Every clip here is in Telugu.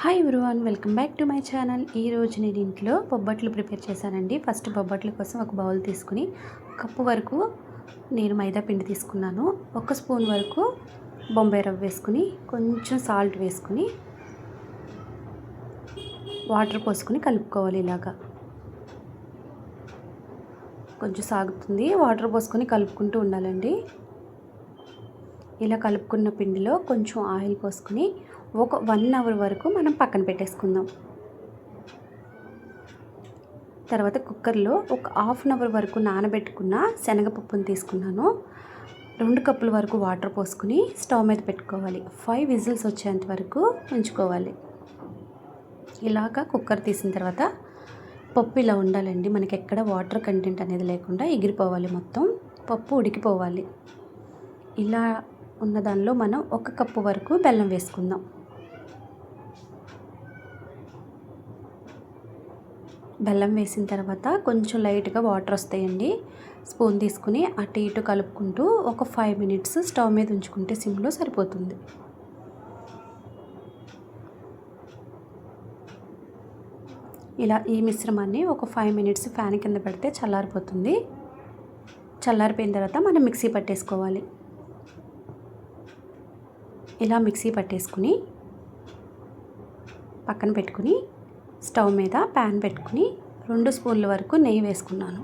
Hi everyone, welcome back to my channel. ఈరోజు నేను ఇంట్లో బొబ్బట్లు ప్రిపేర్ చేశానండి. ఫస్ట్ బొబ్బట్ల కోసం ఒక బౌల్ తీసుకుని కప్పు వరకు నేను మైదా పిండి తీసుకున్నాను. 1 స్పూన్ వరకు బొంబాయి రవ్వ వేసుకుని కొంచెం సాల్ట్ వేసుకుని వాటర్ పోసుకుని కలుపుకోవాలి. ఇలాగా కొంచెం సాగుతుంది, వాటర్ పోసుకొని కలుపుకుంటూ ఉండాలండి. ఇలా కలుపుకున్న పిండిలో కొంచెం ఆయిల్ పోసుకుని ఒక 1 అవర్ వరకు మనం పక్కన పెట్టేసుకుందాం. తర్వాత కుక్కర్లో ఒక హాఫ్ అన్ అవర్ వరకు నానబెట్టుకున్న శనగపప్పును తీసుకున్నాను. 2 కప్పుల వరకు వాటర్ పోసుకుని స్టవ్ మీద పెట్టుకోవాలి. 5 విజిల్స్ వచ్చేంత వరకు ఉంచుకోవాలి. ఇలాగా కుక్కర్ తీసిన తర్వాత పప్పు ఇలా ఉండాలండి. మనకి ఎక్కడ వాటర్ కంటెంట్ అనేది లేకుండా ఎగిరిపోవాలి, మొత్తం పప్పు ఉడికిపోవాలి. ఇలా ఉన్న దానిలో మనం 1 కప్పు వరకు బెల్లం వేసుకుందాం. బెల్లం వేసిన తర్వాత కొంచెం లైట్గా వాటర్ వస్తాయండి. స్పూన్ తీసుకుని అటు ఇటు కలుపుకుంటూ ఒక 5 మినిట్స్ స్టవ్ మీద ఉంచుకుంటే సిమ్లో సరిపోతుంది. ఇలా ఈ మిశ్రమాన్ని ఒక 5 మినిట్స్ ఫ్యాన్ కింద పెడితే చల్లారిపోతుంది. చల్లారిపోయిన తర్వాత మనం మిక్సీ పట్టేసుకోవాలి. ఇలా మిక్సీ పట్టేసుకుని పక్కన పెట్టుకుని స్టవ్ మీద ప్యాన్ పెట్టుకుని 2 స్పూన్ల వరకు నెయ్యి వేసుకున్నాను.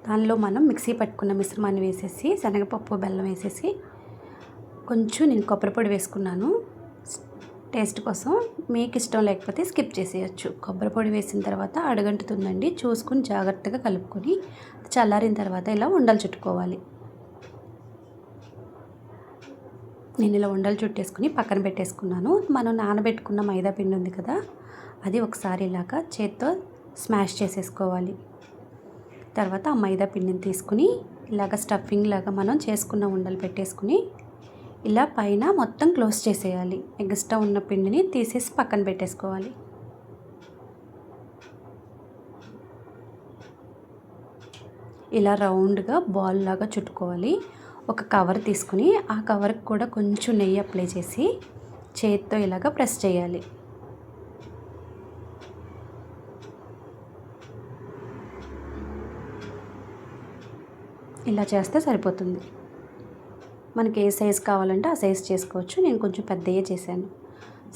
దానిలో మనం మిక్సీ పట్టుకున్న మిశ్రమాన్ని వేసేసి శనగపప్పు బెల్లం వేసేసి కొంచెం నేను కొబ్బరి పొడి వేసుకున్నాను టేస్ట్ కోసం. మీకు ఇష్టం లేకపోతే స్కిప్ చేసేయచ్చు. కొబ్బరి పొడి వేసిన తర్వాత అడుగంటుతుందండి, చూసుకుని జాగ్రత్తగా కలుపుకొని చల్లారిన తర్వాత ఇలా ఉండలు చుట్టుకోవాలి. నేను ఇలా ఉండలు చుట్టేసుకుని పక్కన పెట్టేసుకున్నాను. మనం నానబెట్టుకున్న మైదా పిండి ఉంది కదా, అది ఒకసారి ఇలాగా చేత్తో స్మాష్ చేసేసుకోవాలి. తర్వాత ఆ మైదా పిండిని తీసుకుని ఇలాగ స్టఫింగ్ లాగా మనం చేసుకున్న ఉండలు పెట్టేసుకుని ఇలా పైన మొత్తం క్లోజ్ చేసేయాలి. ఎగస్ట్రా ఉన్న పిండిని తీసేసి పక్కన పెట్టేసుకోవాలి. ఇలా రౌండ్గా బాల్ లాగా చుట్టుకోవాలి. ఒక కవర్ తీసుకుని ఆ కవర్కి కూడా కొంచెం నెయ్యి అప్లై చేసి చేతితో ఇలాగ ప్రెస్ చేయాలి. ఇలా చేస్తే సరిపోతుంది. మనకి ఏ సైజు కావాలంటే ఆ సైజు చేసుకోవచ్చు. నేను కొంచెం పెద్దగా చేశాను.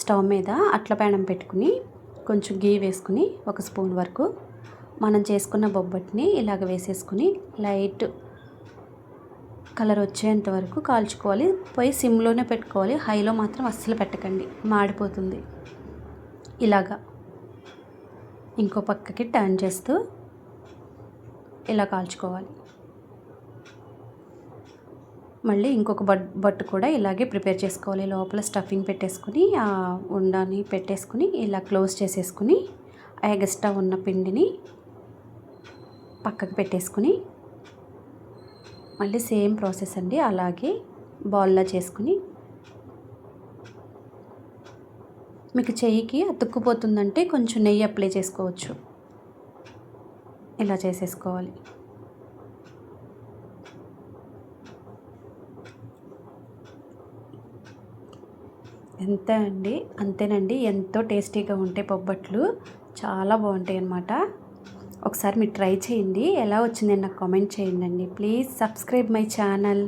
స్టవ్ మీద అట్ల పేడం పెట్టుకుని కొంచెం గీ వేసుకుని 1 స్పూన్ వరకు మనం చేసుకున్న బొబ్బట్ని ఇలాగ వేసేసుకుని లైట్ కలర్ వచ్చేంత వరకు కాల్చుకోవాలి. పొయ్యి సిమ్లోనే పెట్టుకోవాలి, హైలో మాత్రం అస్సలు పెట్టకండి, మాడిపోతుంది. ఇలాగా ఇంకో పక్కకి టర్న్ చేస్తూ ఇలా కాల్చుకోవాలి. మళ్ళీ ఇంకొక బట్టు కూడా ఇలాగే ప్రిపేర్ చేసుకోవాలి. లోపల స్టఫింగ్ పెట్టేసుకుని ఆ ఉండని పెట్టేసుకుని ఇలా క్లోజ్ చేసేసుకుని ఎగస్ట్రా ఉన్న పిండిని పక్కకు పెట్టేసుకుని మళ్ళీ సేమ్ ప్రాసెస్ అండి. అలాగే బాల్లా చేసుకుని మీకు చెయ్యికి అతుక్కుపోతుందంటే కొంచెం నెయ్యి అప్లై చేసుకోవచ్చు. ఇలా చేసేసుకోవాలి. అంతేనండి, ఎంతో టేస్టీగా ఉంటాయి బొబ్బట్లు, చాలా బాగుంటాయి అన్నమాట. ఒకసారి మీరు ట్రై చేయండి. ఎలా వచ్చిందని నాకు కామెంట్ చేయండి. Please subscribe my channel.